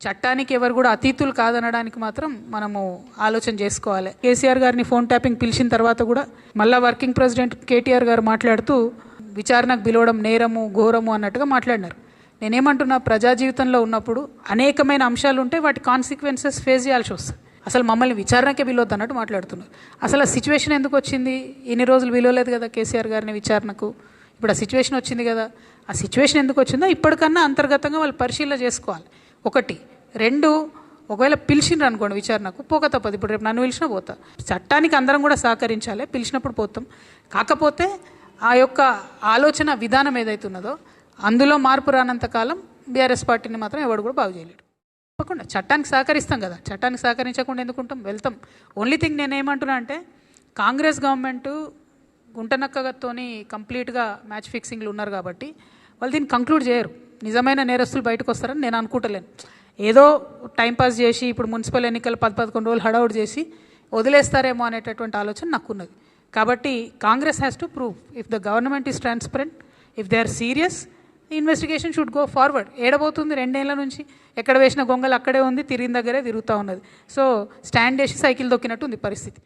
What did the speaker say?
చట్టానికి ఎవరు కూడా అతీతులు కాదనడానికి మాత్రం మనము ఆలోచన చేసుకోవాలి. కేసీఆర్ గారిని ఫోన్ ట్యాపింగ్ పిలిచిన తర్వాత కూడా మళ్ళా వర్కింగ్ ప్రెసిడెంట్ కేటీఆర్ గారు మాట్లాడుతూ విచారణకు పిలవడం నేరము ఘోరము అన్నట్టుగా మాట్లాడినారు. నేనేమంటున్నా, ప్రజా జీవితంలో ఉన్నప్పుడు అనేకమైన అంశాలు ఉంటే వాటి కాన్సిక్వెన్సెస్ ఫేస్ చేయాల్సి వస్తుంది. అసలు మమ్మల్ని విచారణకే పిలవద్దు అన్నట్టు మాట్లాడుతున్నారు. అసలు ఆ సిచ్యువేషన్ ఎందుకు వచ్చింది? ఇన్ని రోజులు పిలవలేదు కదా కేసీఆర్ గారిని విచారణకు. ఇప్పుడు ఆ సిచ్యువేషన్ వచ్చింది కదా. ఆ సిచ్యువేషన్ ఎందుకు వచ్చిందో ఇప్పటికన్నా అంతర్గతంగా వాళ్ళు పరిశీలన చేసుకోవాలి. ఒకటి. రెండు, ఒకవేళ పిలిచిండ్రు అనుకోండి విచారణకు, పోక తప్పదు. ఇప్పుడు రేపు నన్ను పిలిచినా పోతా. చట్టానికి అందరం కూడా సహకరించాలి, పిలిచినప్పుడు పోతాం. కాకపోతే ఆ యొక్క ఆలోచన విధానం ఏదైతున్నదో అందులో మార్పు రానంత కాలం బీఆర్ఎస్ పార్టీని మాత్రం ఎవడు కూడా బాగు చేయలేడు. తప్పకుండా చట్టానికి సహకరిస్తాం కదా, చట్టానికి సహకరించకుండా ఎందుకుంటాం, వెళ్తాం. ఓన్లీ థింగ్ నేనేమంటున్నా అంటే, కాంగ్రెస్ గవర్నమెంటు గుంటనక్కతోని కంప్లీట్గా మ్యాచ్ ఫిక్సింగ్లు ఉన్నారు కాబట్టి వాళ్ళు దీన్ని కంక్లూడ్ చేయరు. నిజమైన నేరస్తులు బయటకు వస్తారని నేను అనుకుంటలేను. ఏదో టైంపాస్ చేసి ఇప్పుడు మున్సిపల్ ఎన్నికలు 10-11 రోజులు హడౌట్ చేసి వదిలేస్తారేమో అనేటటువంటి ఆలోచన నాకున్నది. కాబట్టి Congress has to prove if the government is transparent, if they are serious, investigation should go forward. ఏడబోతుంది 2 ఏళ్ల నుంచి, ఎక్కడ వేసిన గొంగలు అక్కడే ఉంది, తిరిగిన దగ్గరే తిరుగుతూ ఉన్నది. సో స్టాండ్ చేసి సైకిల్ దొక్కినట్టు ఉంది పరిస్థితి.